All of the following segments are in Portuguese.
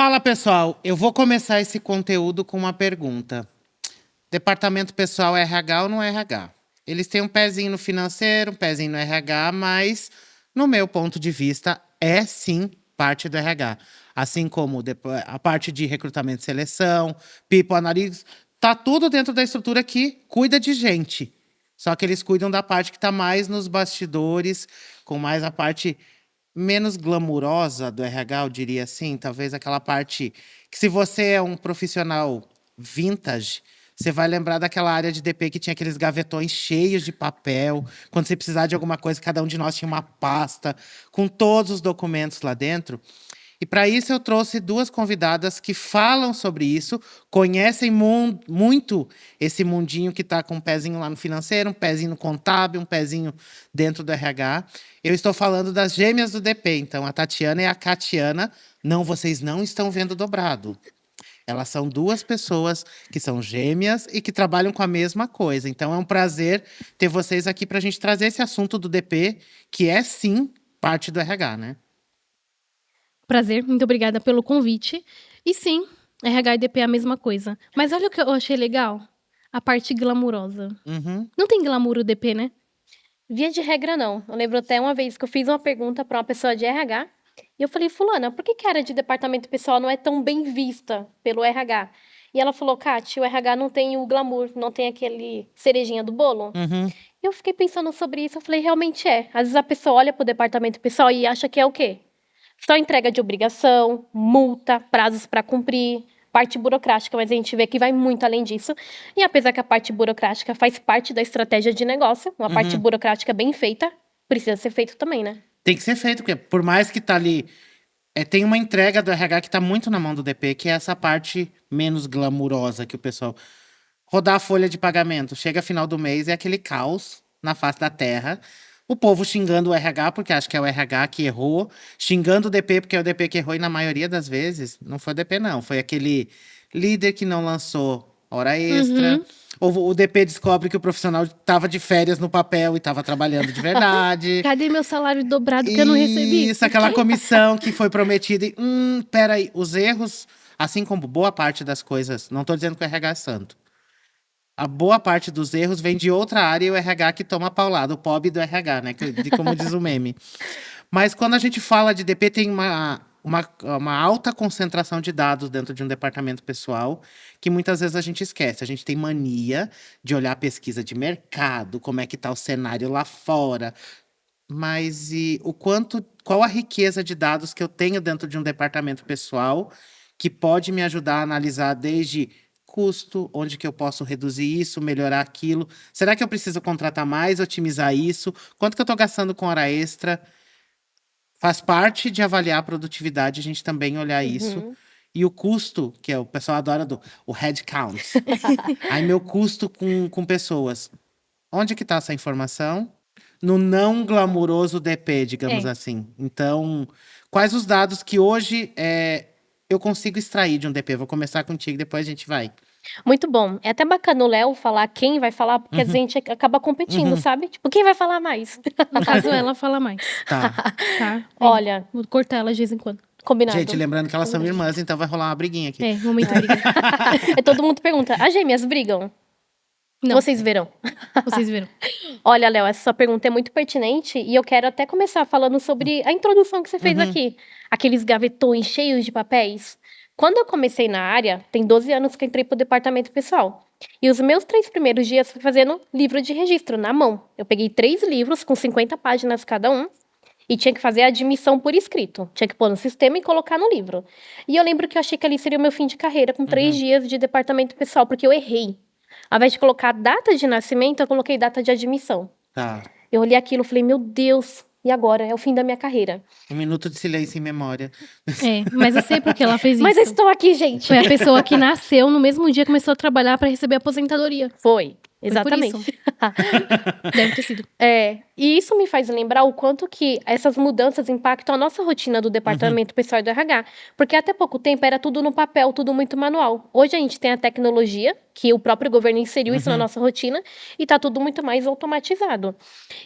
Fala, pessoal. Eu vou começar esse conteúdo com uma pergunta. Departamento pessoal é RH ou não é RH? Eles têm um pezinho no financeiro, um pezinho no RH, mas, no meu ponto de vista, é sim parte do RH. Assim como a parte de recrutamento e seleção, people analytics, tá tudo dentro da estrutura que cuida de gente. Só que eles cuidam da parte que está mais nos bastidores, com mais a parte menos glamurosa do RH, eu diria assim. Talvez aquela parte que, se você é um profissional vintage, você vai lembrar daquela área de DP que tinha aqueles gavetões cheios de papel. Quando você precisar de alguma coisa, cada um de nós tinha uma pasta com todos os documentos lá dentro. E para isso eu trouxe duas convidadas que falam sobre isso, conhecem muito esse mundinho que está com um pezinho lá no financeiro, um pezinho no contábil, um pezinho dentro do RH. Eu estou falando das gêmeas do DP, então a Tatiana e a Catiana. Não, vocês não estão vendo dobrado. Elas são duas pessoas que são gêmeas e que trabalham com a mesma coisa. Então é um prazer ter vocês aqui para a gente trazer esse assunto do DP, que é sim parte do RH, né? Prazer, muito obrigada pelo convite. E sim, RH e DP é a mesma coisa. Mas olha o que eu achei legal. A parte glamurosa. Uhum. Não tem glamour o DP, né? Via de regra, não. Eu lembro até uma vez que eu fiz uma pergunta para uma pessoa de RH. E eu falei, fulana, por que a área de departamento pessoal não é tão bem vista pelo RH? E ela falou, Kati, o RH não tem o glamour, não tem aquele cerejinha do bolo. Uhum. Eu fiquei pensando sobre isso, eu falei, realmente é. Às vezes a pessoa olha pro departamento pessoal e acha que é o quê? Só entrega de obrigação, multa, prazos para cumprir, parte burocrática, mas a gente vê que vai muito além disso. E apesar que a parte burocrática faz parte da estratégia de negócio, uma parte burocrática bem feita, precisa ser feito também, né? Tem que ser feito, porque por mais que tá ali, tem uma entrega do RH que tá muito na mão do DP, que é essa parte menos glamurosa que o pessoal... Rodar a folha de pagamento, chega final do mês, é aquele caos na face da terra. O povo xingando o RH, porque acha que é o RH que errou. Xingando o DP, porque é o DP que errou. E na maioria das vezes, não foi o DP, não. Foi aquele líder que não lançou hora extra. Ou o DP descobre que o profissional estava de férias no papel e estava trabalhando de verdade. Cadê meu salário dobrado que eu não recebi? Isso, aquela comissão que foi prometida. E, peraí, os erros, assim como boa parte das coisas, não estou dizendo que o RH é santo. A boa parte dos erros vem de outra área e o RH que toma paulada, o pobre do RH, né? Como diz o meme. Mas quando a gente fala de DP, tem uma alta concentração de dados dentro de um departamento pessoal, que muitas vezes a gente esquece. A gente tem mania de olhar a pesquisa de mercado, como é que está o cenário lá fora. Mas qual a riqueza de dados que eu tenho dentro de um departamento pessoal que pode me ajudar a analisar desde custo, onde que eu posso reduzir isso, melhorar aquilo. Será que eu preciso contratar mais, otimizar isso? Quanto que eu estou gastando com hora extra? Faz parte de avaliar a produtividade, a gente também olhar isso. E o custo, que o pessoal adora o head count. Aí meu custo com pessoas. Onde que está essa informação? No não glamuroso DP, digamos assim. Então, quais os dados que hoje eu consigo extrair de um DP? Vou começar contigo, depois a gente vai. Muito bom. É até bacana o Léo falar quem vai falar, porque a gente acaba competindo, sabe? Tipo, quem vai falar mais? No caso, ela fala mais. Tá. Tá? Olha, Vou cortar ela de vez em quando. combinado. Gente, lembrando que elas são irmãs, então vai rolar uma briguinha aqui. Momento briga. Todo mundo pergunta, as gêmeas brigam? Não, Vocês verão. vocês viram. Olha, Léo, essa sua pergunta é muito pertinente e eu quero até começar falando sobre a introdução que você fez aqui. Aqueles gavetões cheios de papéis. Quando eu comecei na área, tem 12 anos que eu entrei pro departamento pessoal. E os meus 3 primeiros dias foi fazendo livro de registro, na mão. Eu peguei 3 livros com 50 páginas cada um e tinha que fazer a admissão por escrito. Tinha que pôr no sistema e colocar no livro. E eu lembro que eu achei que ali seria o meu fim de carreira com 3 dias de departamento pessoal, porque eu errei. Ao invés de colocar data de nascimento, eu coloquei data de admissão. Tá. Eu olhei aquilo e falei, meu Deus, e agora? É o fim da minha carreira. Um minuto de silêncio em memória. Mas eu sei porque ela fez isso. Mas eu estou aqui, gente. Foi a pessoa que nasceu no mesmo dia, começou a trabalhar pra receber aposentadoria. Foi, Foi exatamente. por isso. Deve ter sido. E isso me faz lembrar o quanto que essas mudanças impactam a nossa rotina do departamento pessoal e do RH. Porque até pouco tempo era tudo no papel, tudo muito manual. Hoje a gente tem a tecnologia, que o próprio governo inseriu isso na nossa rotina, e tá tudo muito mais automatizado.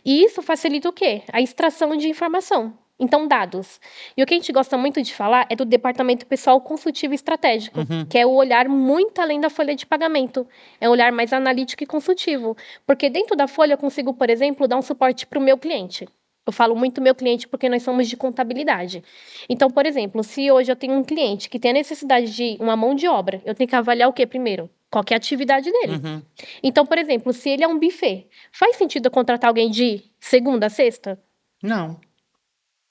E isso facilita o quê? A extração de informação. Então, dados. E o que a gente gosta muito de falar é do departamento pessoal consultivo e estratégico, que é o olhar muito além da folha de pagamento. É um olhar mais analítico e consultivo. Porque dentro da folha eu consigo, por exemplo, dar um suporte para o meu cliente. Eu falo muito meu cliente porque nós somos de contabilidade. Então, por exemplo, se hoje eu tenho um cliente que tem a necessidade de uma mão de obra, eu tenho que avaliar o quê primeiro? Qual que é a atividade dele? Então, por exemplo, se ele é um buffet, faz sentido eu contratar alguém de segunda a sexta? Não.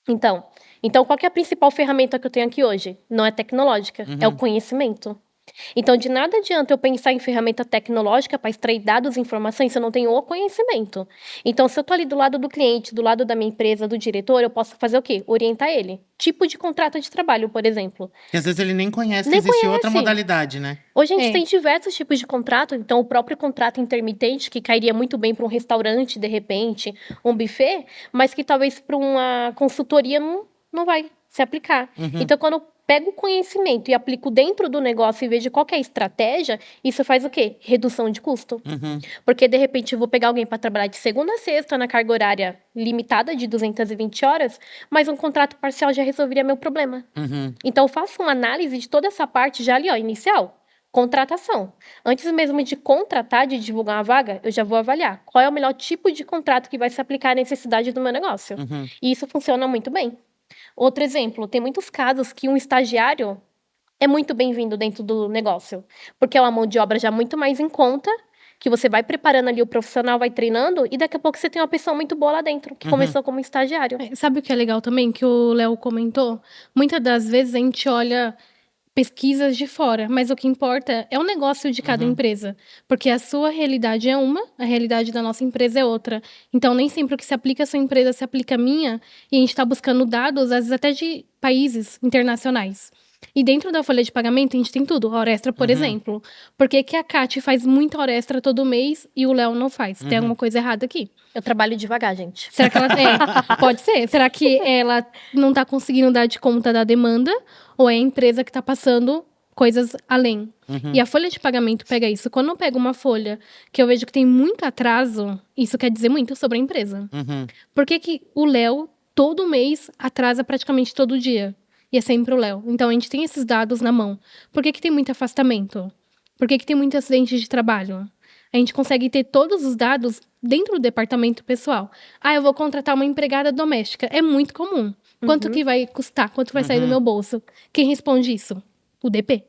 Então, qual que é a principal ferramenta que eu tenho aqui hoje? Não é tecnológica, é o conhecimento. Então, de nada adianta eu pensar em ferramenta tecnológica para extrair dados e informações se eu não tenho o conhecimento. Então, se eu estou ali do lado do cliente, do lado da minha empresa, do diretor, eu posso fazer o quê? Orientar ele. Tipo de contrato de trabalho, por exemplo. Porque às vezes ele nem conhece que Nem existe outra conhece. modalidade, né? Hoje a gente É. tem diversos tipos de contrato, então o próprio contrato intermitente, que cairia muito bem para um restaurante, de repente, um buffet, mas que talvez para uma consultoria não vai se aplicar. Então, quando eu pego o conhecimento e aplico dentro do negócio e vejo qual que é a estratégia, isso faz o quê? Redução de custo. Porque, de repente, eu vou pegar alguém para trabalhar de segunda a sexta na carga horária limitada de 220 horas, mas um contrato parcial já resolveria meu problema. Então, eu faço uma análise de toda essa parte já ali, ó, inicial. Contratação. Antes mesmo de contratar, de divulgar uma vaga, eu já vou avaliar qual é o melhor tipo de contrato que vai se aplicar à necessidade do meu negócio. E isso funciona muito bem. Outro exemplo, tem muitos casos que um estagiário é muito bem-vindo dentro do negócio, porque é uma mão de obra já muito mais em conta, que você vai preparando ali o profissional, vai treinando, e daqui a pouco você tem uma pessoa muito boa lá dentro, que começou como estagiário. Sabe o que é legal também, que o Léo comentou? Muitas das vezes a gente olha pesquisas de fora, mas o que importa é o negócio de cada empresa, porque a sua realidade é uma, a realidade da nossa empresa é outra. Então, nem sempre o que se aplica à sua empresa se aplica à minha, e a gente está buscando dados, às vezes até de países internacionais. E dentro da folha de pagamento, a gente tem tudo. Hora extra, por exemplo. Por que que a Kate faz muita hora extra todo mês e o Léo não faz? Tem alguma coisa errada aqui? Eu trabalho devagar, gente. Será que ela tem? Pode ser. Será que ela não tá conseguindo dar de conta da demanda? Ou é a empresa que tá passando coisas além? E a folha de pagamento pega isso. Quando eu pego uma folha que eu vejo que tem muito atraso, isso quer dizer muito sobre a empresa. Por que que o Léo, todo mês, atrasa praticamente todo dia? E é sempre o Léo. Então, a gente tem esses dados na mão. Por que que tem muito afastamento? Por que que tem muito acidente de trabalho? A gente consegue ter todos os dados dentro do departamento pessoal. Ah, eu vou contratar uma empregada doméstica. É muito comum. Quanto que vai custar? Quanto vai sair do meu bolso? Quem responde isso? O DP.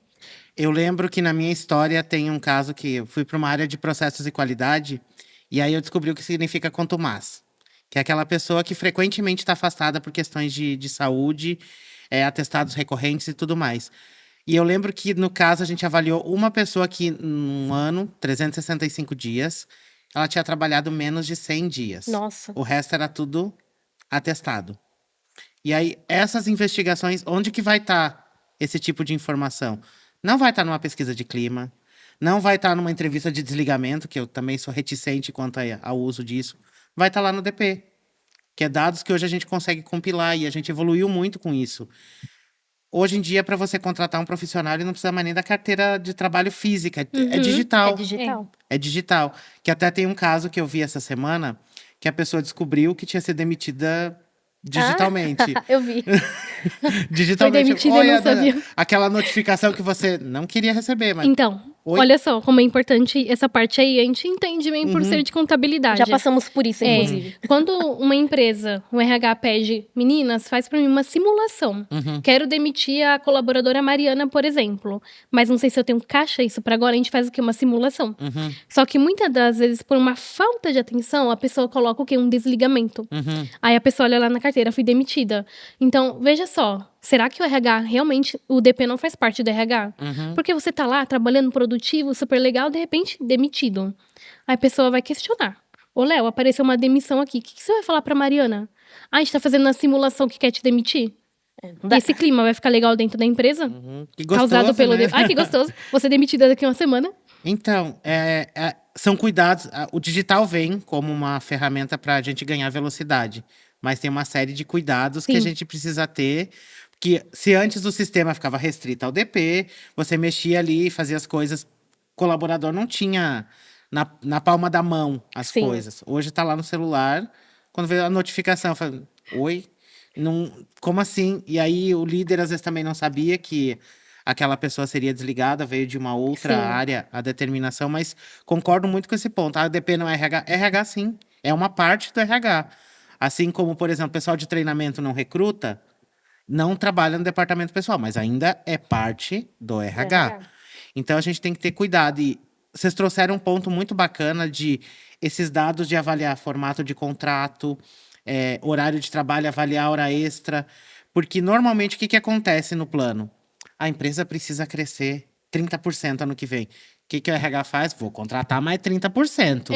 Eu lembro que na minha história tem um caso que eu fui para uma área de processos e qualidade, e aí eu descobri o que significa contumaz. Que é aquela pessoa que frequentemente está afastada por questões de saúde, atestados recorrentes e tudo mais. E eu lembro que, no caso, a gente avaliou uma pessoa que, num ano, 365 dias, ela tinha trabalhado menos de 100 dias. Nossa. O resto era tudo atestado. E aí, essas investigações, onde que vai estar esse tipo de informação? Não vai estar numa pesquisa de clima, não vai estar numa entrevista de desligamento, que eu também sou reticente quanto ao uso disso. Vai estar lá no DP, que é dados que hoje a gente consegue compilar, e a gente evoluiu muito com isso. Hoje em dia, para você contratar um profissional, ele não precisa mais nem da carteira de trabalho física, é digital. É digital. É digital. Que até tem um caso que eu vi essa semana, que a pessoa descobriu que tinha sido demitida digitalmente. Eu vi. Digitalmente. Foi demitida e não sabia. Aquela notificação que você não queria receber, mas... Então, Oi? olha só como é importante essa parte aí. A gente entende bem por ser de contabilidade. Já passamos por isso, É, inclusive. quando uma empresa, um RH pede, meninas, faz pra mim uma simulação. Quero demitir a colaboradora Mariana, por exemplo. Mas não sei se eu tenho caixa isso pra agora, a gente faz o quê? Uma simulação. Só que muitas das vezes, por uma falta de atenção, a pessoa coloca o quê? Um desligamento. Aí a pessoa olha lá na carteira, fui demitida. Então, veja só. Será que o RH realmente, o DP não faz parte do RH? Porque você tá lá trabalhando produtivo, super legal, de repente demitido. Aí a pessoa vai questionar. Ô, Léo, apareceu uma demissão aqui. O que você vai falar pra Mariana? Ah, a gente tá fazendo uma simulação que quer te demitir? Não dá. E esse clima vai ficar legal dentro da empresa? Que gostoso, Causado pelo né? DP. Ai, que gostoso. Vou ser demitida daqui a uma semana. Então, são cuidados. O digital vem como uma ferramenta para a gente ganhar velocidade, mas tem uma série de cuidados que a Sim. gente precisa ter. Que se antes o sistema ficava restrito ao DP, você mexia ali, fazia as coisas, o colaborador não tinha na palma da mão as Sim. coisas. Hoje está lá no celular, quando vê a notificação, fala, oi, Como assim? E aí o líder às vezes também não sabia que aquela pessoa seria desligada, veio de uma outra Sim. área a determinação, mas concordo muito com esse ponto. A ADP não é RH? RH sim, é uma parte do RH. Assim como, por exemplo, o pessoal de treinamento não recruta, não trabalha no departamento pessoal, mas ainda é parte do RH. Então a gente tem que ter cuidado. E vocês trouxeram um ponto muito bacana de esses dados de avaliar formato de contrato, horário de trabalho, avaliar hora extra. Porque normalmente o que acontece no plano? A empresa precisa crescer 30% ano que vem. O que o RH faz? Vou contratar mais 30%.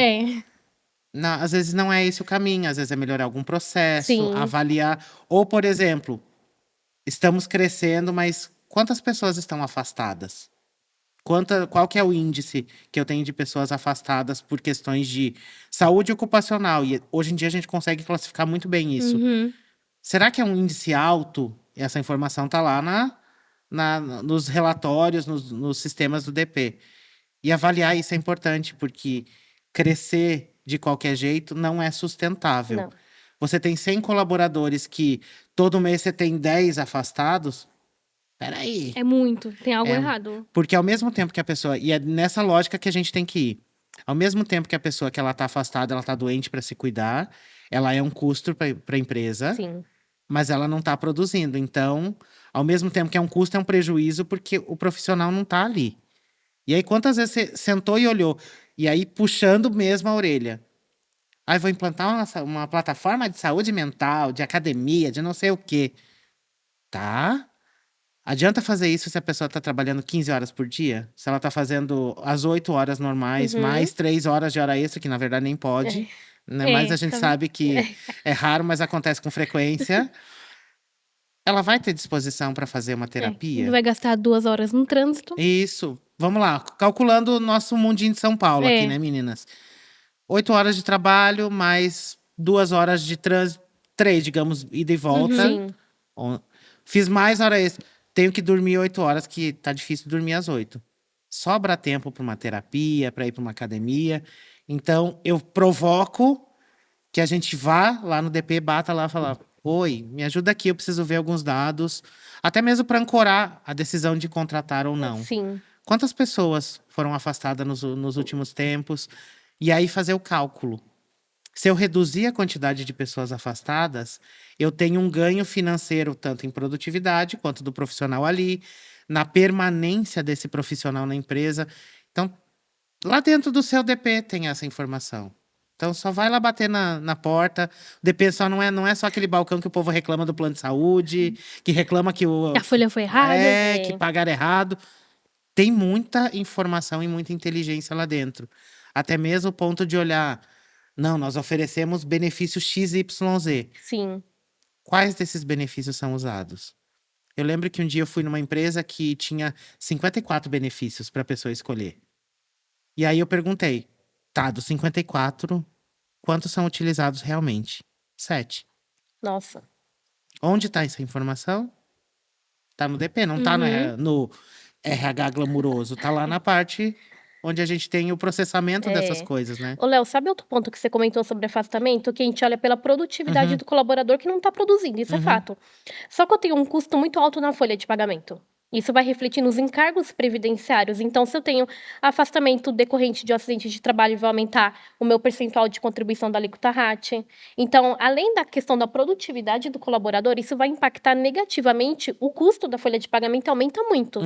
Às vezes não é esse o caminho, às vezes é melhorar algum processo, Sim. avaliar. Ou, por exemplo, estamos crescendo, mas quantas pessoas estão afastadas? Qual que é o índice que eu tenho de pessoas afastadas por questões de saúde ocupacional? E hoje em dia a gente consegue classificar muito bem isso. Será que é um índice alto? Essa informação está lá nos relatórios, nos sistemas do DP. E avaliar isso é importante, porque crescer de qualquer jeito não é sustentável. Não. Você tem 100 colaboradores que todo mês você tem 10 afastados. Peraí. É muito, tem algo errado. Porque ao mesmo tempo que a pessoa... E é nessa lógica que a gente tem que ir. Ao mesmo tempo que a pessoa que ela tá afastada, ela tá doente para se cuidar, ela é um custo para a empresa, Sim. mas ela não tá produzindo. Então, ao mesmo tempo que é um custo, é um prejuízo porque o profissional não tá ali. E aí, quantas vezes você sentou e olhou? E aí, puxando mesmo a orelha. Aí, vou implantar uma plataforma de saúde mental, de academia, de não sei o quê. Tá? Adianta fazer isso se a pessoa está trabalhando 15 horas por dia? Se ela está fazendo as 8 horas normais, mais 3 horas de hora extra, que na verdade nem pode. Né? Mas a gente sabe que é raro, mas acontece com frequência. Ela vai ter disposição para fazer uma terapia? Vai gastar 2 horas no trânsito. Isso. Vamos lá, calculando o nosso mundinho de São Paulo aqui, né, meninas? 8 horas de trabalho, mais 2 horas de trânsito, 3, digamos, ida e volta. Sim. Fiz mais hora extra. Tenho que dormir 8 horas, que tá difícil dormir às 8. Sobra tempo para uma terapia, para ir para uma academia. Então, eu provoco que a gente vá lá no DP, bata lá e fala: oi, me ajuda aqui, eu preciso ver alguns dados. Até mesmo para ancorar a decisão de contratar ou não. Sim. Quantas pessoas foram afastadas nos últimos tempos? E aí fazer o cálculo. Se eu reduzir a quantidade de pessoas afastadas, eu tenho um ganho financeiro tanto em produtividade quanto do profissional ali, na permanência desse profissional na empresa. Então, lá dentro do seu DP tem essa informação. Então, só vai lá bater na porta. O DP só não é só aquele balcão que o povo reclama do plano de saúde, que reclama que A folha foi errada. que pagaram errado. Tem muita informação e muita inteligência lá dentro. Até mesmo o ponto de olhar... Não, nós oferecemos benefícios XYZ. Sim. Quais desses benefícios são usados? Eu lembro que um dia eu fui numa empresa que tinha 54 benefícios para a pessoa escolher. E aí eu perguntei, tá, dos 54, quantos são utilizados realmente? 7. Nossa. Onde está essa informação? Tá no DP, não tá no RH glamuroso. Tá lá na parte... onde a gente tem o processamento dessas coisas, né? Ô, Léo, sabe outro ponto que você comentou sobre afastamento? Que a gente olha pela produtividade do colaborador que não está produzindo, isso é fato. Só que eu tenho um custo muito alto na folha de pagamento. Isso vai refletir nos encargos previdenciários. Então, se eu tenho afastamento decorrente de um acidente de trabalho, vai aumentar o meu percentual de contribuição da alíquota RAT. Então, além da questão da produtividade do colaborador, isso vai impactar negativamente o custo da folha de pagamento, aumenta muito.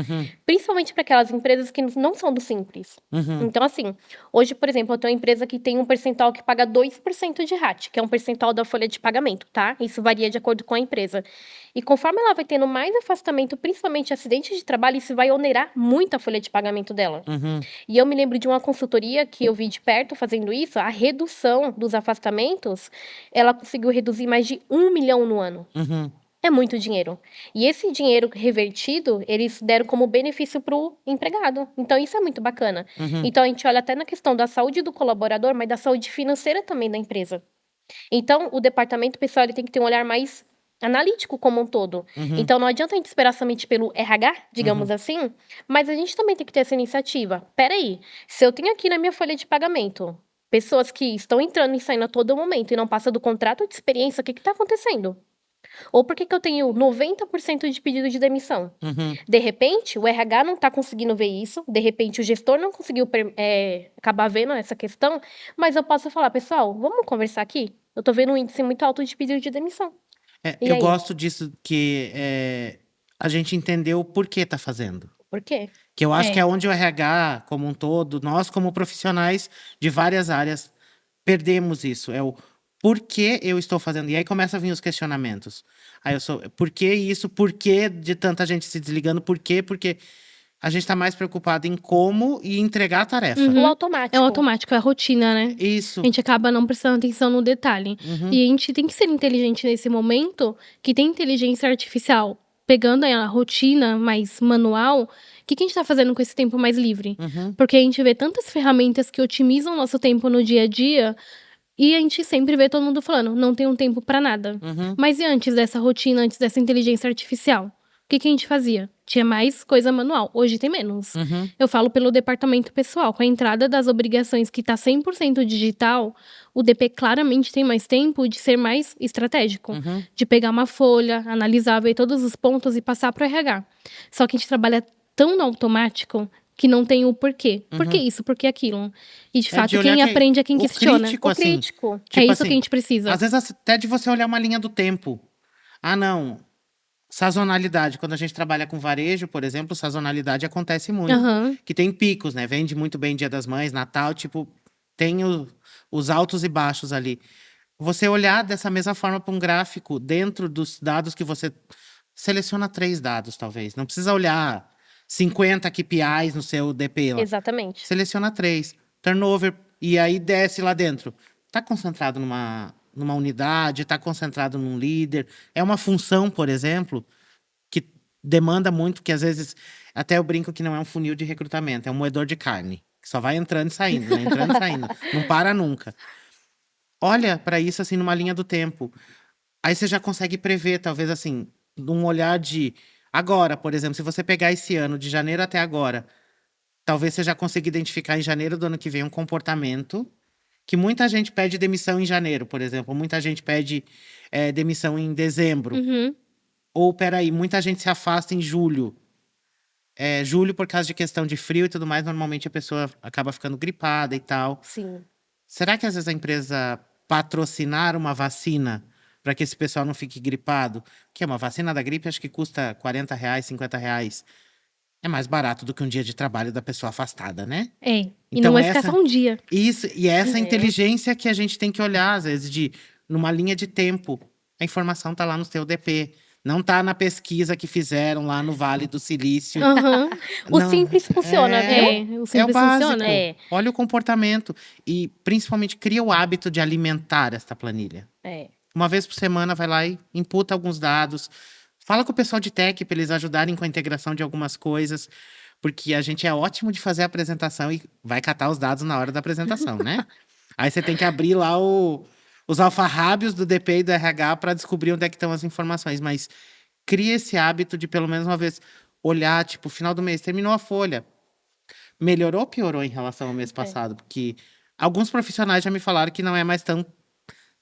Principalmente para aquelas empresas que não são do Simples. Então, assim, hoje, por exemplo, eu tenho uma empresa que tem um percentual que paga 2% de RAT, que é um percentual da folha de pagamento, tá? Isso varia de acordo com a empresa. E conforme ela vai tendo mais afastamento, principalmente acidentes de trabalho, isso vai onerar muito a folha de pagamento dela. E eu me lembro de uma consultoria que eu vi de perto fazendo isso, a redução dos afastamentos, ela conseguiu reduzir mais de 1 milhão no ano. É muito dinheiro. E esse dinheiro revertido, eles deram como benefício para o empregado. Então, isso é muito bacana. Então, a gente olha até na questão da saúde do colaborador, mas da saúde financeira também da empresa. Então, o departamento pessoal ele tem que ter um olhar mais analítico como um todo. Então, não adianta a gente esperar somente pelo RH, digamos assim, mas a gente também tem que ter essa iniciativa. Peraí, se eu tenho aqui na minha folha de pagamento pessoas que estão entrando e saindo a todo momento e não passam do contrato de experiência, o que está acontecendo? Ou por que que eu tenho 90% de pedido de demissão? De repente, o RH não está conseguindo ver isso, de repente o gestor não conseguiu acabar vendo essa questão, mas eu posso falar, pessoal, vamos conversar aqui? Eu tô vendo um índice muito alto de pedido de demissão. E Eu aí? gosto disso que a gente entendeu o porquê tá fazendo. Por quê? Que eu acho É. que é onde o RH, como um todo, nós como profissionais de várias áreas, perdemos isso. É o porquê eu estou fazendo. E aí começa a vir os questionamentos. Aí por que isso? Por que de tanta gente se desligando? Por quê? Porque a gente está mais preocupado em como e entregar a tarefa. O automático. É o automático, é a rotina, né? Isso. A gente acaba não prestando atenção no detalhe. E a gente tem que ser inteligente nesse momento, que tem inteligência artificial pegando a rotina mais manual. O que a gente tá fazendo com esse tempo mais livre? Porque a gente vê tantas ferramentas que otimizam o nosso tempo no dia a dia. E a gente sempre vê todo mundo falando, não tem um tempo pra nada. Mas e antes dessa rotina, antes dessa inteligência artificial? O que a gente fazia? Tinha mais coisa manual. Hoje tem menos. Eu falo pelo departamento pessoal. Com a entrada das obrigações que tá 100% digital, o DP claramente tem mais tempo de ser mais estratégico. De pegar uma folha, analisar, ver todos os pontos e passar pro RH. Só que a gente trabalha tão no automático que não tem o porquê. Por que isso? Por que aquilo? E, de fato, de olhar quem aprende é quem o questiona. crítico, O assim, crítico. É tipo isso que a assim, gente precisa. Às vezes até de você olhar uma linha do tempo. Ah, não. Sazonalidade. Quando a gente trabalha com varejo, por exemplo, sazonalidade acontece muito. Aham. Que tem picos, né? Vende muito bem Dia das Mães, Natal, tipo, tem os altos e baixos ali. Você olhar dessa mesma forma para um gráfico, dentro dos dados que você seleciona 3 dados, talvez. Não precisa olhar 50 KPIs no seu DP lá. Exatamente. Seleciona 3. Turnover, e aí desce lá dentro. Tá concentrado numa unidade, tá concentrado num líder. É uma função, por exemplo, que demanda muito, que às vezes, até eu brinco que não é um funil de recrutamento, é um moedor de carne. Que só vai entrando e saindo, né? Entrando e saindo. Não para nunca. Olha para isso assim numa linha do tempo. Aí você já consegue prever, talvez assim, num olhar de agora, por exemplo, se você pegar esse ano, de janeiro até agora, talvez você já consiga identificar em janeiro do ano que vem um comportamento que muita gente pede demissão em janeiro, por exemplo. Muita gente pede demissão em dezembro. Ou, peraí, muita gente se afasta em julho. Julho, por causa de questão de frio e tudo mais, normalmente a pessoa acaba ficando gripada e tal. Sim. Será que às vezes a empresa patrocinar uma vacina para que esse pessoal não fique gripado? Que é uma vacina da gripe, acho que custa R$40, R$50. É mais barato do que um dia de trabalho da pessoa afastada, né? E Então não vai ficar só um dia. Isso, e essa inteligência que a gente tem que olhar, às vezes, numa linha de tempo. A informação tá lá no seu DP. Não tá na pesquisa que fizeram lá no Vale do Silício. O Não, simples funciona, viu? O simples básico. funciona. Olha o comportamento. E, principalmente, cria o hábito de alimentar esta planilha. Uma vez por semana, vai lá e imputa alguns dados. Fala com o pessoal de tech para eles ajudarem com a integração de algumas coisas. Porque a gente é ótimo de fazer a apresentação e vai catar os dados na hora da apresentação, né? Aí você tem que abrir lá os alfarrábios do DP e do RH para descobrir onde é que estão as informações. Mas cria esse hábito de, pelo menos uma vez, olhar, tipo, final do mês, terminou a folha. Melhorou ou piorou em relação ao mês passado? Porque alguns profissionais já me falaram que não é mais tão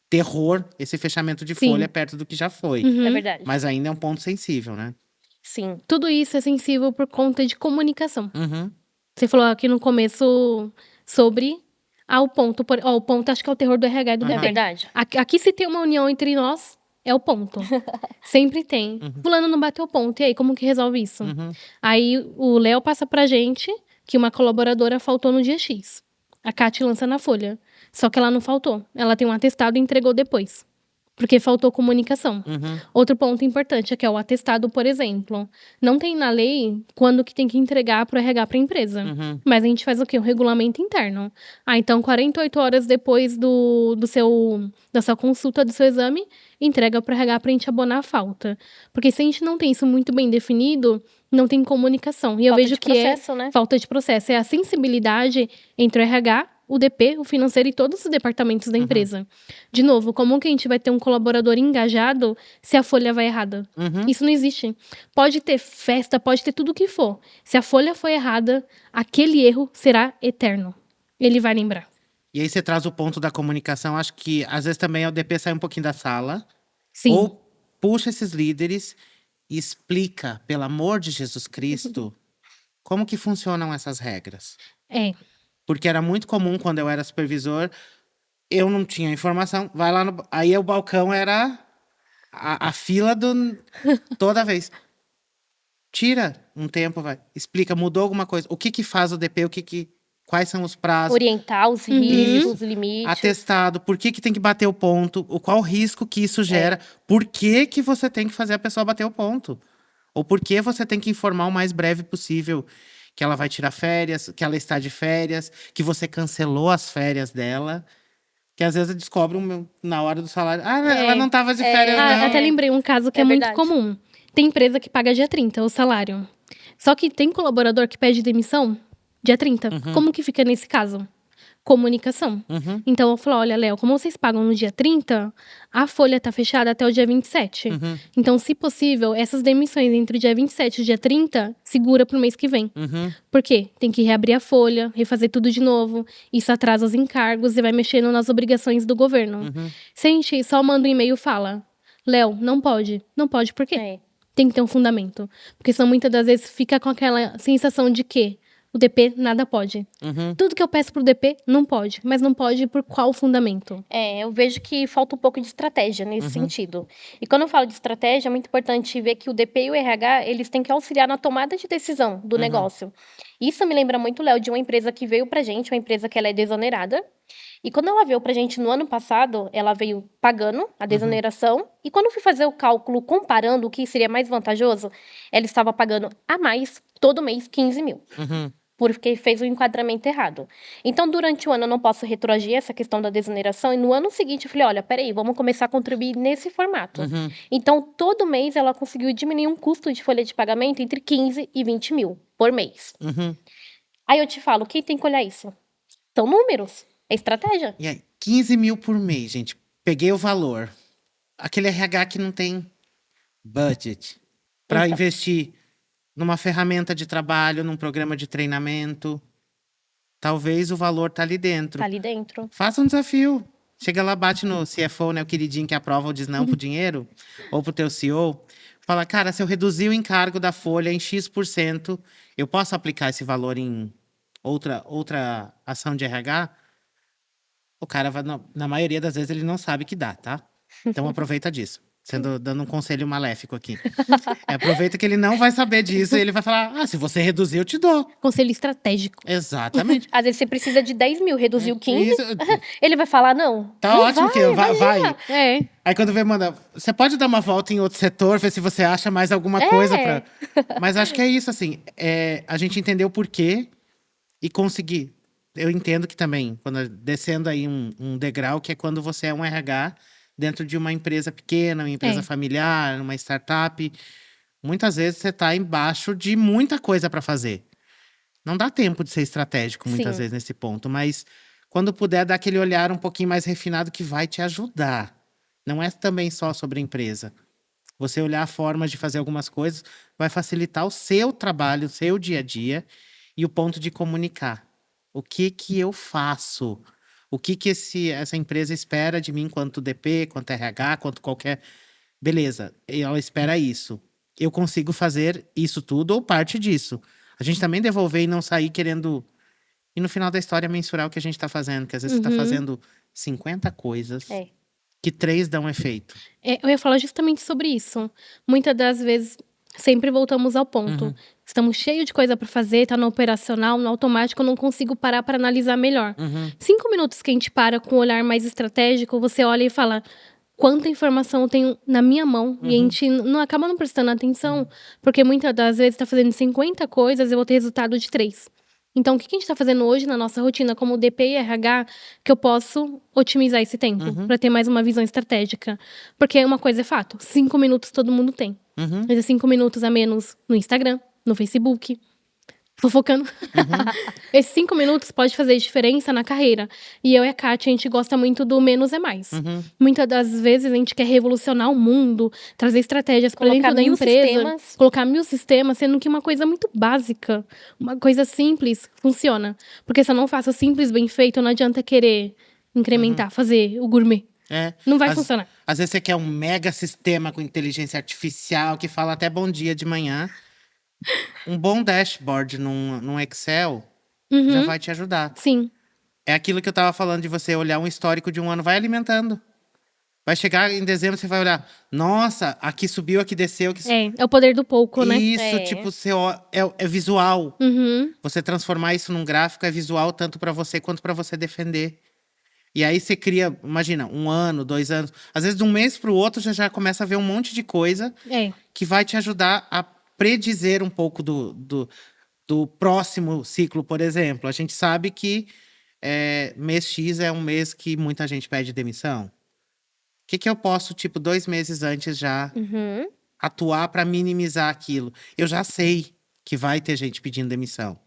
terror esse fechamento de folha perto do que já foi. É verdade. Mas ainda é um ponto sensível, né? Sim. Tudo isso é sensível por conta de comunicação. Você falou aqui no começo sobre o ponto. O ponto acho que é o terror do RH e do É DP. verdade. Aqui se tem uma união entre nós, é o ponto. Sempre tem. Fulano não bateu o ponto. E aí, como que resolve isso? Aí o Léo passa pra gente que uma colaboradora faltou no dia X. A Kate lança na folha. Só que ela não faltou. Ela tem um atestado e entregou depois. Porque faltou comunicação. Outro ponto importante é que é o atestado, por exemplo. Não tem na lei quando que tem que entregar pro RH pra empresa. Mas a gente faz o quê? Um regulamento interno. Então 48 horas depois da sua consulta, do seu exame, entrega pro RH pra gente abonar a falta. Porque se a gente não tem isso muito bem definido, não tem comunicação. E eu vejo que processo, né? falta de processo. É a sensibilidade entre o RH, o DP, o financeiro e todos os departamentos da empresa. De novo, como que a gente vai ter um colaborador engajado se a folha vai errada? Isso não existe. Pode ter festa, pode ter tudo o que for. Se a folha for errada, aquele erro será eterno. Ele vai lembrar. E aí você traz o ponto da comunicação. Acho que às vezes também o DP sai um pouquinho da sala. Sim. Ou puxa esses líderes e explica, pelo amor de Jesus Cristo, como que funcionam essas regras. É. Porque era muito comum, quando eu era supervisor, eu não tinha informação. Vai lá no... Aí o balcão era a fila toda vez. Tira um tempo, vai. Explica, mudou alguma coisa. O que faz o DP, quais são os prazos. Orientar os riscos, os limites. Atestado, por que tem que bater o ponto, qual risco que isso gera, por que você tem que fazer a pessoa bater o ponto. Ou por que você tem que informar o mais breve possível que ela vai tirar férias, que ela está de férias, que você cancelou as férias dela. Que às vezes descobre na hora do salário. Ela não estava de férias, não. Até lembrei um caso que é muito verdade. comum. Tem empresa que paga dia 30 o salário. Só que tem colaborador que pede demissão dia 30. Como que fica nesse caso? Comunicação. Então eu falo, olha, Léo, como vocês pagam no dia 30, a folha tá fechada até o dia 27. Então, se possível, essas demissões entre o dia 27 e o dia 30, segura pro mês que vem. Por quê? Tem que reabrir a folha, refazer tudo de novo. Isso atrasa os encargos e vai mexendo nas obrigações do governo. Se a gente só manda um e-mail e fala, Léo, não pode. Não pode por quê? Tem que ter um fundamento. Porque senão, muitas das vezes, fica com aquela sensação de que o DP nada pode. Tudo que eu peço pro DP, não pode. Mas não pode por qual fundamento? Eu vejo que falta um pouco de estratégia nesse sentido. E quando eu falo de estratégia, é muito importante ver que o DP e o RH, eles têm que auxiliar na tomada de decisão do negócio. Isso me lembra muito, Léo, de uma empresa que veio pra gente, uma empresa que ela é desonerada. E quando ela veio pra gente no ano passado, ela veio pagando a desoneração. E quando eu fui fazer o cálculo comparando o que seria mais vantajoso, ela estava pagando a mais, todo mês, 15 mil. Porque fez o enquadramento errado. Então, durante o ano, eu não posso retroagir essa questão da desoneração. E no ano seguinte, eu falei, olha, peraí, vamos começar a contribuir nesse formato. Então, todo mês, ela conseguiu diminuir um custo de folha de pagamento entre 15 e 20 mil por mês. Aí eu te falo, quem tem que olhar isso? São números. É estratégia. E aí, 15 mil por mês, gente. Peguei o valor. Aquele RH que não tem budget para investir numa ferramenta de trabalho, num programa de treinamento. Talvez o valor tá ali dentro. Tá ali dentro. Faça um desafio. Chega lá, bate no CFO, né, o queridinho que aprova ou diz não pro dinheiro, ou pro teu CEO. Fala, cara, se eu reduzir o encargo da folha em X%, eu posso aplicar esse valor em outra ação de RH? O cara, na maioria das vezes, ele não sabe que dá, tá? Então aproveita disso. Dando um conselho maléfico aqui. Aproveita que ele não vai saber disso e ele vai falar, se você reduzir, eu te dou. Conselho estratégico. Exatamente. Às vezes você precisa de 10 mil, reduziu 15. Ele vai falar, não. Tá não ótimo que vai. É. Aí quando vem, manda, você pode dar uma volta em outro setor, ver se você acha mais alguma coisa pra... Mas acho que é isso, assim. A gente entender o porquê e conseguir. Eu entendo que também, descendo aí um degrau, que é quando você é um RH dentro de uma empresa pequena, uma empresa familiar, uma startup. Muitas vezes você está embaixo de muita coisa para fazer. Não dá tempo de ser estratégico, muitas vezes, nesse ponto. Mas quando puder, dar aquele olhar um pouquinho mais refinado que vai te ajudar. Não é também só sobre a empresa. Você olhar formas de fazer algumas coisas vai facilitar o seu trabalho, o seu dia a dia e o ponto de comunicar. O que eu faço? O que essa empresa espera de mim quanto DP, quanto RH, quanto qualquer... Beleza, ela espera isso. Eu consigo fazer isso tudo ou parte disso. A gente também devolver e não sair querendo... E no final da história mensurar o que a gente está fazendo. Que às vezes você está fazendo 50 coisas que 3 dão efeito. Eu ia falar justamente sobre isso. Muitas das vezes, sempre voltamos ao ponto. Estamos cheios de coisa para fazer, tá no operacional, no automático, eu não consigo parar para analisar melhor. 5 minutos que a gente para com um olhar mais estratégico, você olha e fala, quanta informação eu tenho na minha mão, e a gente acaba não prestando atenção, porque muitas das vezes está fazendo 50 coisas e eu vou ter resultado de 3. Então, o que a gente está fazendo hoje na nossa rotina como DP e RH, que eu posso otimizar esse tempo, para ter mais uma visão estratégica? Porque uma coisa é fato, 5 minutos todo mundo tem. Mas é 5 minutos a menos no Instagram, no Facebook, fofocando. Esses 5 minutos pode fazer diferença na carreira. E eu e a Kátia, a gente gosta muito do menos é mais. Muitas das vezes a gente quer revolucionar o mundo, trazer estratégias para dentro da empresa, colocar 1000 sistemas, sendo que uma coisa muito básica, uma coisa simples, funciona. Porque se eu não faço simples bem feito, não adianta querer incrementar, fazer o gourmet. É. Não vai Às- funcionar. Às vezes você quer um mega sistema com inteligência artificial que fala até bom dia de manhã. Um bom dashboard num Excel já Uhum. vai te ajudar. Sim. É aquilo que eu tava falando de você olhar um histórico de um ano, vai alimentando. Vai chegar em dezembro, você vai olhar, nossa, aqui subiu, aqui desceu. Aqui... É o poder do pouco, né? Isso, É. tipo, é visual. Uhum. Você transformar isso num gráfico é visual tanto para você quanto para você defender. E aí você cria, imagina, 1 ano, 2 anos. Às vezes, de um mês para o outro, você já começa a ver um monte de coisa É. que vai te ajudar a predizer um pouco do próximo ciclo, por exemplo. A gente sabe que mês X é um mês que muita gente pede demissão. O que eu posso, tipo, 2 meses antes já Uhum. atuar para minimizar aquilo? Eu já sei que vai ter gente pedindo demissão.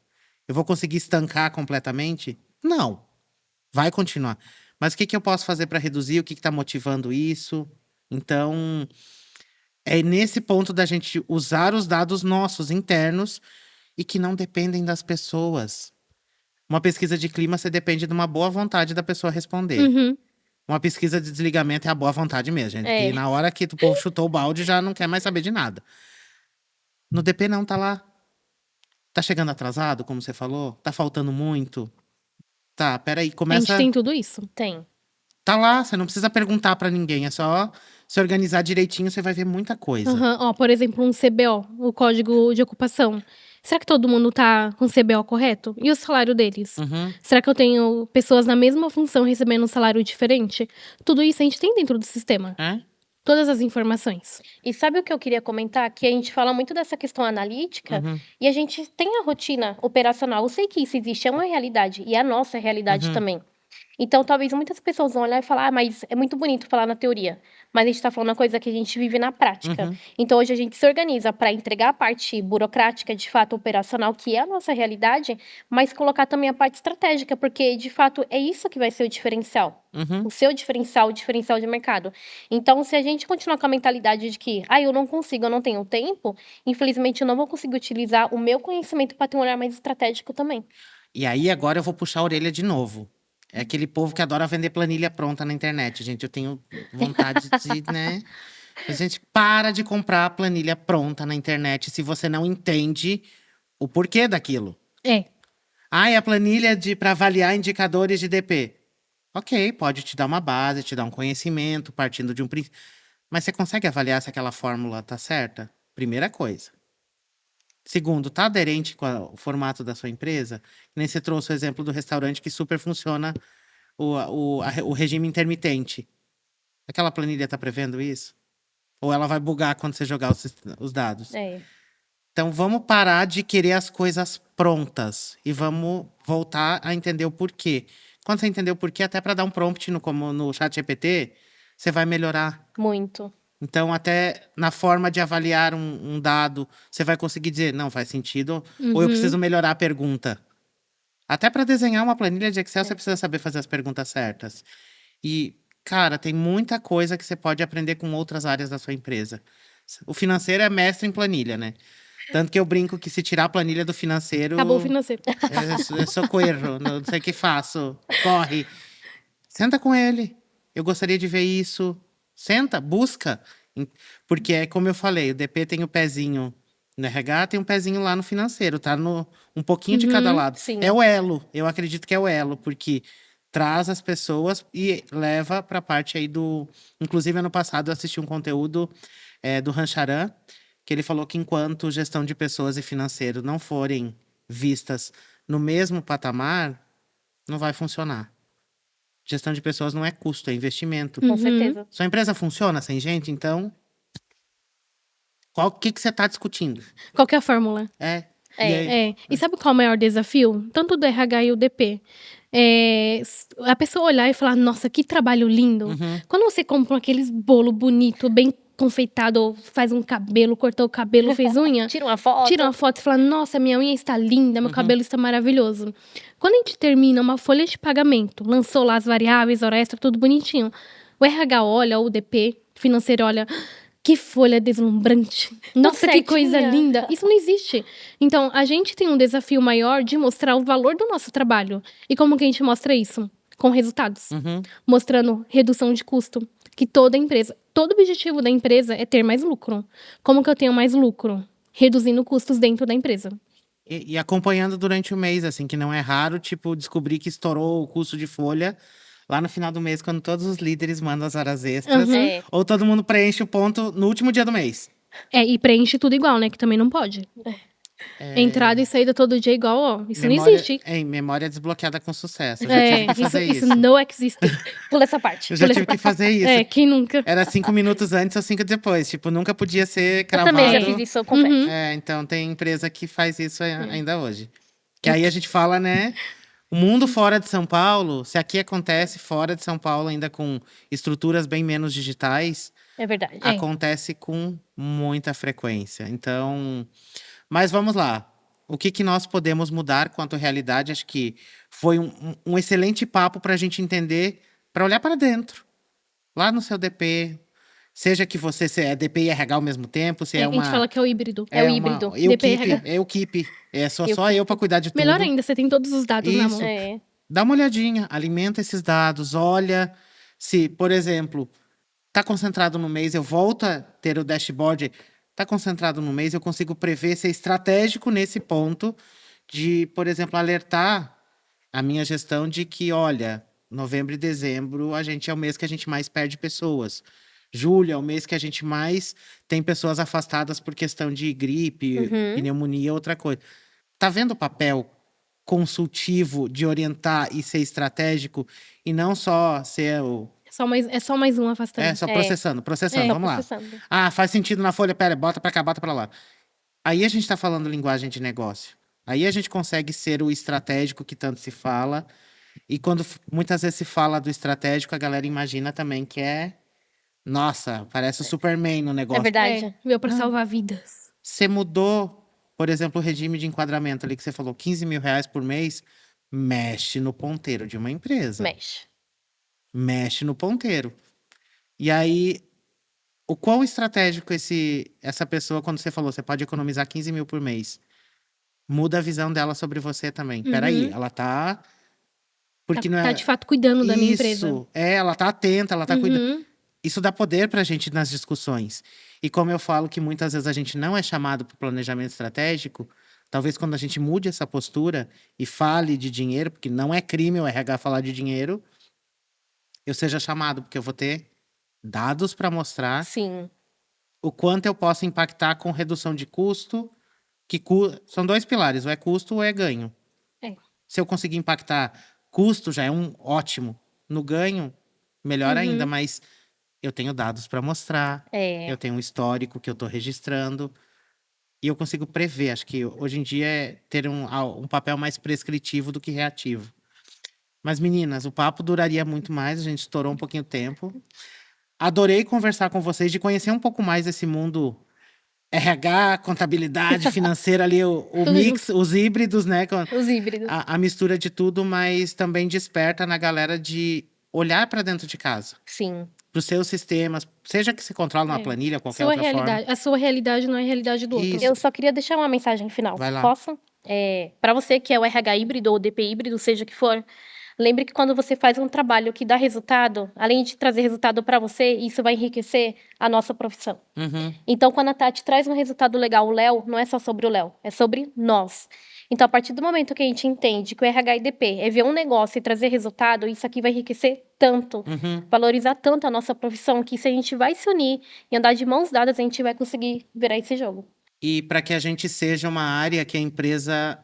Eu vou conseguir estancar completamente? Não. Vai continuar. Mas o que eu posso fazer para reduzir? O que está motivando isso? Então, é nesse ponto da gente usar os dados nossos internos e que não dependem das pessoas. Uma pesquisa de clima, você depende de uma boa vontade da pessoa responder. Uhum. Uma pesquisa de desligamento é a boa vontade mesmo, gente. É. Que na hora que o povo chutou o balde, já não quer mais saber de nada. No DP não, tá lá. Tá chegando atrasado, como você falou? Tá faltando muito? Tá, peraí, A gente começa... tem tudo isso. Tem. Tá lá, você não precisa perguntar pra ninguém. É só se organizar direitinho, você vai ver muita coisa. Aham. Ó, por exemplo, um CBO, o código de ocupação. Será que todo mundo tá com o CBO correto? E o salário deles? Uhum. Será que eu tenho pessoas na mesma função recebendo um salário diferente? Tudo isso a gente tem dentro do sistema. É? Todas as informações. E sabe o que eu queria comentar? Que a gente fala muito dessa questão analítica Uhum. e a gente tem a rotina operacional. Eu sei que isso existe, é uma realidade e é a nossa realidade Uhum. também. Então, talvez muitas pessoas vão olhar e falar, mas é muito bonito falar na teoria. Mas a gente está falando uma coisa que a gente vive na prática. Uhum. Então, hoje a gente se organiza para entregar a parte burocrática, de fato, operacional, que é a nossa realidade, mas colocar também a parte estratégica, porque, de fato, é isso que vai ser o diferencial. Uhum. O seu diferencial, o diferencial de mercado. Então, se a gente continuar com a mentalidade de que, eu não consigo, eu não tenho tempo, infelizmente eu não vou conseguir utilizar o meu conhecimento para ter um olhar mais estratégico também. E aí, agora eu vou puxar a orelha de novo. É aquele povo que adora vender planilha pronta na internet, gente. Eu tenho vontade de, né? A gente para de comprar planilha pronta na internet se você não entende o porquê daquilo. É. É a planilha para avaliar indicadores de DP. Ok, pode te dar uma base, te dar um conhecimento, partindo de um princípio. Mas você consegue avaliar se aquela fórmula tá certa? Primeira coisa. Segundo, tá aderente com o formato da sua empresa? Que nem você trouxe o exemplo do restaurante que super funciona o regime intermitente. Aquela planilha tá prevendo isso? Ou ela vai bugar quando você jogar os dados? É. Então vamos parar de querer as coisas prontas e vamos voltar a entender o porquê. Quando você entender o porquê, até para dar um prompt como no ChatGPT, você vai melhorar. Muito. Então, até na forma de avaliar um dado, você vai conseguir dizer, não, faz sentido, ou eu preciso melhorar a pergunta. Até para desenhar uma planilha de Excel, você precisa saber fazer as perguntas certas. E, cara, tem muita coisa que você pode aprender com outras áreas da sua empresa. O financeiro é mestre em planilha, né? Tanto que eu brinco que se tirar a planilha do financeiro... Acabou o financeiro. Eu sou coelho, não sei o que faço. Corre. Senta com ele. Eu gostaria de ver isso. Senta, busca. Porque é como eu falei, o DP tem o pezinho no RH, tem um pezinho lá no financeiro. Tá um pouquinho de cada lado. sim. É o elo. Eu acredito que é o elo. Porque traz as pessoas e leva para a parte aí do... Inclusive, ano passado, eu assisti um conteúdo do Rancharan, que ele falou que enquanto gestão de pessoas e financeiro não forem vistas no mesmo patamar, não vai funcionar. Gestão de pessoas não é custo, é investimento. Com certeza. Sua empresa funciona sem gente, então... O que você está discutindo? Qual que é a fórmula? E É. E sabe qual é o maior desafio? Tanto do RH e o DP. A pessoa olhar e falar, nossa, que trabalho lindo. Quando você compra aqueles bolo bonito, bem confeitado, ou faz um cabelo, cortou o cabelo, fez unha. Tira uma foto. Tira uma foto e fala, nossa, minha unha está linda, meu cabelo está maravilhoso. Quando a gente termina uma folha de pagamento, lançou lá as variáveis, hora extra, tudo bonitinho. O RH olha, ou o DP financeiro olha... Que folha deslumbrante. Nossa, que coisa linda. Isso não existe. Então, a gente tem um desafio maior de mostrar o valor do nosso trabalho. E como que a gente mostra isso? com resultados. Uhum. Mostrando redução de custo. Que toda empresa, todo objetivo da empresa é ter mais lucro. Como que eu tenho mais lucro? Reduzindo custos dentro da empresa. E acompanhando durante o mês, assim, que não é raro, tipo, descobrir que estourou o custo de folha lá no final do mês, quando todos os líderes mandam as horas extras. Uhum. É. Ou todo mundo preenche o ponto no último dia do mês. E preenche tudo igual, né? Que também não pode. Entrada e saída todo dia igual, ó. Isso não existe. Memória desbloqueada com sucesso. Eu já tive que fazer isso isso. não existe. Pula essa parte. Eu já pula tive essa que fazer isso. Quem nunca? Era 5 minutos antes ou 5 depois. Tipo, nunca podia ser Eu cravado. também já fiz isso, eu confesso. Uhum. Então tem empresa que faz isso ainda hoje. Que aí a gente fala, né? O mundo fora de São Paulo, se aqui acontece fora de São Paulo, ainda com estruturas bem menos digitais, É verdade. acontece com muita frequência. Então, mas vamos lá. O que nós podemos mudar quanto à realidade? Acho que foi um excelente papo para a gente entender, para olhar para dentro. Lá no seu DP, seja que você é DP e RH ao mesmo tempo, se é A uma... gente fala que é o híbrido. É o híbrido. DP, RH. É o keep. É só eu para cuidar de tudo. Melhor ainda, você tem todos os dados na Isso. mão. É. Dá uma olhadinha, alimenta esses dados, olha se, por exemplo, tá concentrado no mês, eu volto a ter o dashboard, tá concentrado no mês, eu consigo prever, ser estratégico nesse ponto de, por exemplo, alertar a minha gestão de que, olha, novembro e dezembro a gente é o mês que a gente mais perde pessoas. Julho é o mês que a gente mais tem pessoas afastadas por questão de gripe, pneumonia, outra coisa. Tá vendo o papel consultivo de orientar e ser estratégico e não só ser o... É só mais um afastando. só processando, vamos lá. Processando. Ah, faz sentido na folha, pera, bota pra cá, bota pra lá. Aí a gente tá falando linguagem de negócio. Aí a gente consegue ser o estratégico que tanto se fala. E quando muitas vezes se fala do estratégico, a galera imagina também que é... Nossa, parece o Superman no É negócio. verdade. Veio pra salvar vidas. Você mudou, por exemplo, o regime de enquadramento ali que você falou, 15 mil reais por mês, mexe no ponteiro de uma empresa. Mexe no ponteiro. E aí, o quão estratégico essa pessoa, quando você falou, você pode economizar 15 mil por mês, muda a visão dela sobre você também. Peraí, ela tá... Porque não é... Tá de fato cuidando da minha empresa. Isso, ela tá atenta, ela tá cuidando. Uhum. Isso dá poder pra gente nas discussões. E como eu falo que muitas vezes a gente não é chamado para o planejamento estratégico, talvez quando a gente mude essa postura e fale de dinheiro, porque não é crime o RH falar de dinheiro, eu seja chamado, porque eu vou ter dados para mostrar Sim. o quanto eu posso impactar com redução de custo, são 2 pilares, ou é custo ou é ganho. Se eu conseguir impactar custo, já é um ótimo. No ganho, melhor ainda, mas eu tenho dados para mostrar, eu tenho um histórico que eu estou registrando, e eu consigo prever. Acho que hoje em dia é ter um papel mais prescritivo do que reativo. Mas, meninas, o papo duraria muito mais, a gente estourou um pouquinho o tempo. Adorei conversar com vocês, de conhecer um pouco mais desse mundo RH, contabilidade, financeira ali, o mix, os híbridos, né? Os híbridos. A mistura de tudo, mas também desperta na galera de olhar para dentro de casa. Sim. Para os seus sistemas, seja que se controla numa planilha, qualquer outra forma. A sua realidade não é a realidade do outro. Isso. Eu só queria deixar uma mensagem final. Vai lá. Posso? Para você que é o RH híbrido ou o DP híbrido, seja que for, lembre que quando você faz um trabalho que dá resultado, além de trazer resultado para você, isso vai enriquecer a nossa profissão. Então, quando a Tati traz um resultado legal, o Léo, não é só sobre o Léo, é sobre nós. Então, a partir do momento que a gente entende que o RH e DP é ver um negócio e trazer resultado, isso aqui vai enriquecer tanto, valorizar tanto a nossa profissão, que se a gente vai se unir e andar de mãos dadas, a gente vai conseguir virar esse jogo. E para que a gente seja uma área que a empresa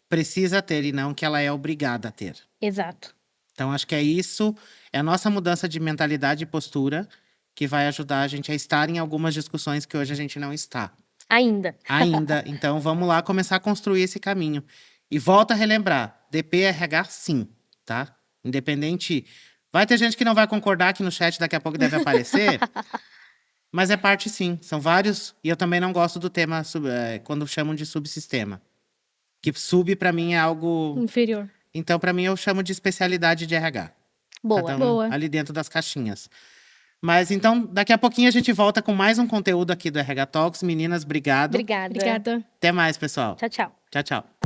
precisa ter e não que ela é obrigada a ter. Exato. Então, acho que é isso, é a nossa mudança de mentalidade e postura que vai ajudar a gente a estar em algumas discussões que hoje a gente não está. Ainda. Então, vamos lá começar a construir esse caminho. E volta a relembrar, DP e RH sim, tá? Independente... Vai ter gente que não vai concordar aqui no chat, daqui a pouco deve aparecer. Mas é parte sim, são vários. E eu também não gosto do tema quando chamam de subsistema. Que sub, para mim, é algo... inferior. Então, para mim, eu chamo de especialidade de RH. Boa. Cada um Boa. ali dentro das caixinhas. Mas, então, daqui a pouquinho a gente volta com mais um conteúdo aqui do RH Talks. Meninas, obrigado. Obrigada. Obrigada. Até mais, pessoal. Tchau, tchau. Tchau, tchau.